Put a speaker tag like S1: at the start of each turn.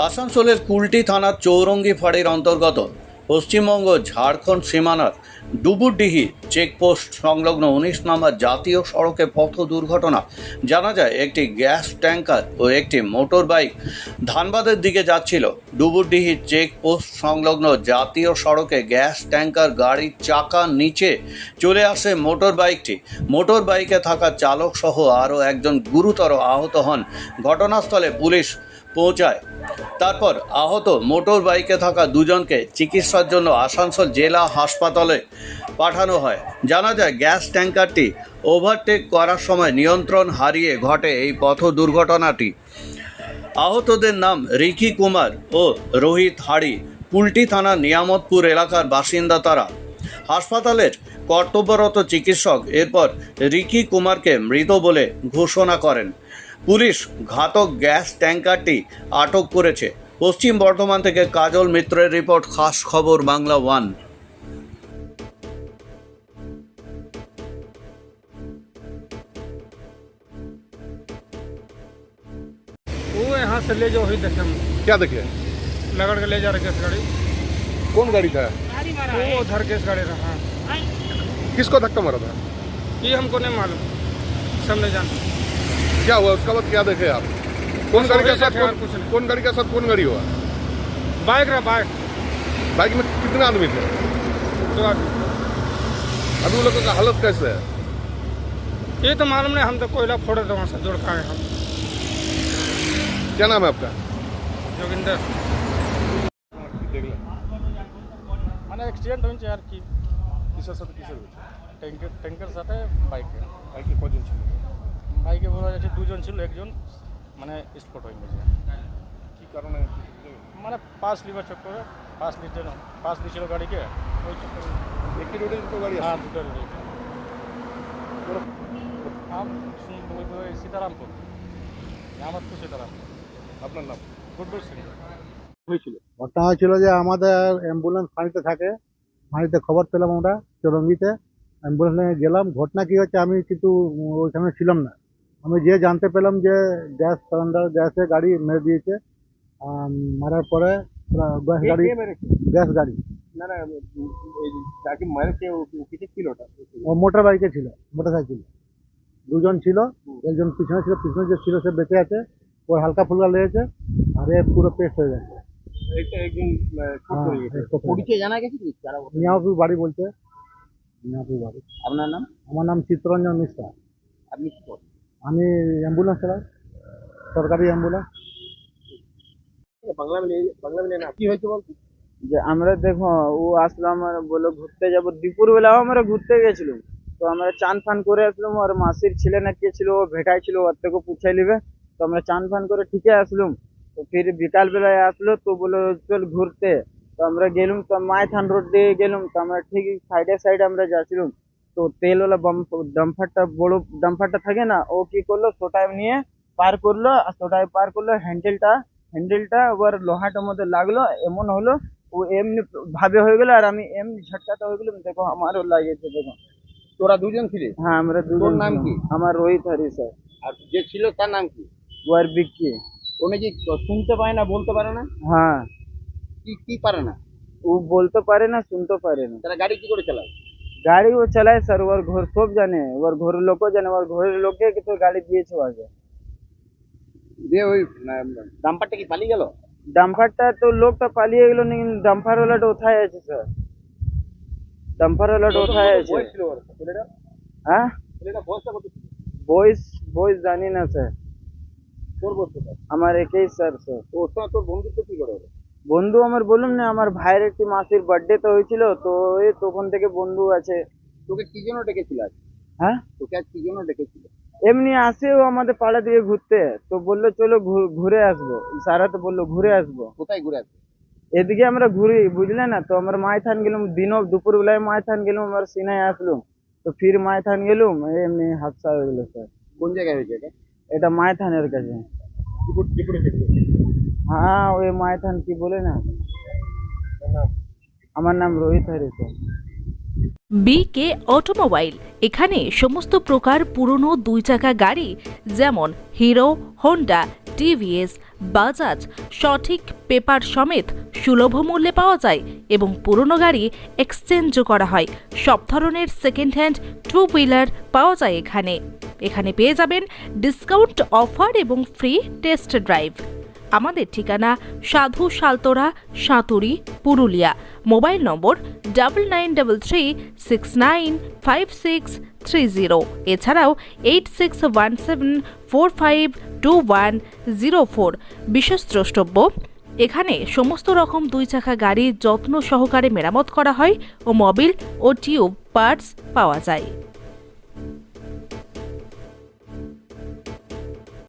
S1: আসানসোলের কুলটি থানার চৌরঙ্গি ফাঁড়ির অন্তর্গত পশ্চিমবঙ্গ ঝাড়খণ্ড সীমানার ডুবুরডিহি চেকপোস্ট সংলগ্ন ১৯ নম্বর জাতীয় সড়কে পথ দুর্ঘটনা। জানা যায় একটি গ্যাস ট্যাঙ্কার ও একটি মোটর বাইক ধানবাদের দিকে যাচ্ছিল। ডুবুরডিহি চেকপোস্ট সংলগ্ন জাতীয় সড়কে গ্যাস ট্যাঙ্কার গাড়ির চাকার নিচে চলে আসে মোটর বাইকটি। মোটর বাইকে থাকা চালক সহ আরও একজন গুরুতর আহত হন। ঘটনাস্থলে পুলিশ পৌঁছায়। তারপর আহত মোটর বাইকে থাকা দুজনকে চিকিৎসার জন্য আসানসোল জেলা হাসপাতালে পাঠানো হয়। জানা যায় গ্যাস ট্যাঙ্কারটি ওভারটেক করার সময় নিয়ন্ত্রণ হারিয়ে ঘটে এই পথ দুর্ঘটনাটি। আহতদের নাম রিকি কুমার ও রোহিত হাড়ি। কুলটি থানার নিয়ামতপুর এলাকার বাসিন্দা তারা। হাসপাতালের কর্তব্যরত চিকিৎসক এরপর রিকি কুমারকে মৃত বলে ঘোষণা করেন। পুলিশ ঘাতক গ্যাস ট্যাঙ্কারটি আটক করেছে। পশ্চিম বর্ধমান থেকে কাজল মিত্রের রিপোর্ট, খাস খবর বাংলা 1।
S2: वो यहाँ से ले जाओ ही देखे हम
S3: क्या देखे?
S2: लगड़ के ले जा रहे गैस गाड़ी।
S3: कौन गाड़ी था?
S2: वो उधर गैस गाड़ी रहा।
S3: किसको धक्का मारा था?
S2: ये हमको नहीं मालूम, सब नहीं जानते।
S3: क्या हुआ उसका बाद? क्या देखे आप? कौन
S2: बस
S3: गाड़ी के
S2: वही
S3: साथ
S2: देखे और कुछ नहीं।
S3: कौन गाड़ी के साथ कौन गाड़ी हुआ?
S2: बाइक रहा, बाइक
S3: बाइक में कितने आदमी थे?
S2: तो आदमी।
S3: अभी उन लोगों का हालत कैसे है?
S2: ये तो मालूम नहीं, हम तो कोयला फोड़े थे वहाँ से जोड़ खाए हम।
S3: क्या नाम है आपका?
S2: जोगिंदर
S3: देख ले
S2: মানে অ্যাক্সিডেন্ট হয়েছে আর কি।
S3: किसर साथ किसर হয়েছে?
S2: ট্যাঙ্কের সাথে বাইকে
S3: বাইকে কজন ছিল?
S2: বাইকে বলা যাচ্ছে দুজন ছিল, একজন মানে স্পট হয়ে গেছে।
S3: কি কারণে?
S2: মানে পাস লিভার চক্করে পাস দিয়েছিল গাড়িকে, ওই চক্করে।
S3: একটি রোডে দুটো গাড়ি
S2: হ্যাঁ,
S3: আছে?
S2: দুটো রেডি। हम सीतारामपुर, नियामतपुर सीतारामपुर।
S3: আপনার নাম?
S2: गुड्डू सिंह।
S3: হয়েছিল
S4: ঘটনা হয়েছিল যে আমাদের অ্যাম্বুলেন্স ফাঁড়িতে থাকে, ফাঁড়িতে খবর পেলাম আমরা চৌরঙ্গিতে, অ্যাম্বুলেন্স নিয়ে গেলাম। ঘটনা কী হচ্ছে আমি কিন্তু ওইখানে ছিলাম না। আমি যে জানতে পেলাম যে গ্যাস সিলিন্ডার গ্যাসে গাড়ি মেরে দিয়েছে। মারার পরে গ্যাস গাড়ি
S3: না না এই যাকে মারেছে ও কিসে ছিল? ওটা
S4: ও মোটর বাইকে ছিল, মোটর সাইকেল। দুজন ছিল, একজন পিছনে ছিল, পিছনে যে ছিল সে বেঁচে আছে, ওর হালকা ফুলকা লেগেছে, আর এ পুরো পেস্ট হয়ে গেছে।
S3: একটা একজন খুব করে গেছে।
S5: পরিচয় জানা গেছে কি?
S4: নিয়ামপুর বাড়ি বলছে, নিয়ামপুর বাড়ি।
S5: আপনার নাম?
S4: আমার নাম চিত্তরঞ্জন মিশ্রা।
S5: আপনি কি করেন?
S4: আমি অ্যাম্বুলেন্স চালাই, সরকারি অ্যাম্বুলেন্স।
S3: বাংলা মিলে না কি হয়েছে বলতো?
S5: যে আমরা দেখো ও আসলাম আর বলে ঘুরতে যাবো, দুপুরবেলাও আমরা ঘুরতে গেছিলাম। তো আমরা চান ফান করে আসলাম, আর মাসির ছেলে না কে ছিল ও ভেটাই ছিল, ওর থেকে পুছাই নিবে। তো আমরা চান ফান করে ঠিকই আসলাম। তো ফির বিকাল বেলায় আসলো তো বলে চল ঘুরতে। তো আমরা গেলাম, তো মাইথান রোড দিয়ে গেলাম। তো আমরা ঠিক সাইডে আমরা যাচ্ছিলাম। তো তেলওয়ালা ডাম্পারটা, বড় ডাম্পারটা থাকে না, ও কি করলো ছোটায় নিয়ে পার করলো, আর ছোটায় পার করলো হ্যান্ডেলটা ওর লোহাটার মধ্যে লাগলো। এমন হলো ও এমনি ভাবে হয়ে গেল, আর আমি এমনি ঝটকাতে হয়ে গেলাম। দেখো আমারও লাগিয়েছে, দেখো।
S3: তোরা দুজন ছিলি?
S5: হ্যাঁ, আমরা দুজন।
S3: তোর নাম কি?
S5: আমার রোহিত হারি স্যার।
S3: আর যে ছিল তার নাম কি?
S5: ওর বিক্কি।
S3: উনি যে শুনতে পায় না, বলতে পারে না?
S5: হ্যাঁ,
S3: কি কি পারে না?
S5: ও বলতে পারে না, শুনতে পারে না।
S3: তারা গাড়ি কি করে চালায়?
S5: গাড়ি ও চালায় স্যার, ওর ঘর সব জানে, ওর ঘরের লোকও জানে, ওর ঘরের লোককে তো গাড়ি দিয়েছে আগে।
S3: যে ওই ডাম্পারটা কি পালিয়ে গেল?
S5: ডাম্পারটা তো লোকটা পালিয়ে গেল, কিন্তু ডাম্পার ওয়ালাটা কোথায় আছে স্যার? ডাম্পার ওয়ালাটা কোথায় আছে?
S3: বয়স ছিল ওর ছেলেটা?
S5: হ্যাঁ,
S3: ছেলেটা বয়সটা কত ছিল?
S5: বয়স জানি না স্যার।
S3: তোর বয়স কত?
S5: আমার 21 স্যার।
S3: তো ওর সঙ্গে তোর বন্ধুত্ব কি করে হলো?
S5: বন্ধু আমার বললাম না, আমার ভাইয়ের একটি মাসির বার্থডে তো হয়েছিল, তো এই তখন থেকে বন্ধু আছে।
S3: তোকে কি জন্য ডেকেছিল আজ?
S5: হ্যাঁ,
S3: তোকে আজ কি জন্য ডেকেছিল?
S5: এমনি আসে ও আমাদের পাড়া দিয়ে ঘুরতে, তো বললো চলো ঘুরে আসবো। সারা তো বললো ঘুরে আসবো।
S3: কোথায় ঘুরে আসবে?
S5: এদিকে আমরা ঘুরি, বুঝলে না। তো আমরা মাইথান গেলাম, দুপুর বেলায় মাইথান গেলাম, আমার সিনায় আসলাম। তো ফির মাইথান গেলুম, এমনি হাদসা হয়ে গেলো স্যার।
S3: কোন জায়গায় হয়েছে এটা?
S5: এটা মাইথানের কাছে। হ্যাঁ, ওই মাইথান কি বলে না। আমার নাম রোহিত হারি স্যার।
S6: বিকে অটোমোবাইল, এখানে সমস্ত প্রকার পুরনো 2 চাকা গাড়ি যেমন হিরো, হোন্ডা, টিভিএস, বাজাজ সঠিক পেপার সমেত সুলভ মূল্যে পাওয়া যায় এবং পুরনো গাড়ি এক্সচেঞ্জও করা হয়। সব ধরনের সেকেন্ড হ্যান্ড টু হুইলার পাওয়া যায় এখানে পেয়ে যাবেন ডিসকাউন্ট অফার এবং ফ্রি টেস্ট ড্রাইভ। আমাদের ঠিকানা সাধু সালতোরা, সাঁতুরি, পুরুলিয়া। মোবাইল নম্বর 9933695630। এছাড়াও 8617452104। বিশেষ দ্রষ্টব্য, এখানে সমস্ত রকম 2 চাকা গাড়ি যত্ন সহকারে মেরামত করা হয় ও মোবিল ও টিউব পার্টস পাওয়া যায়।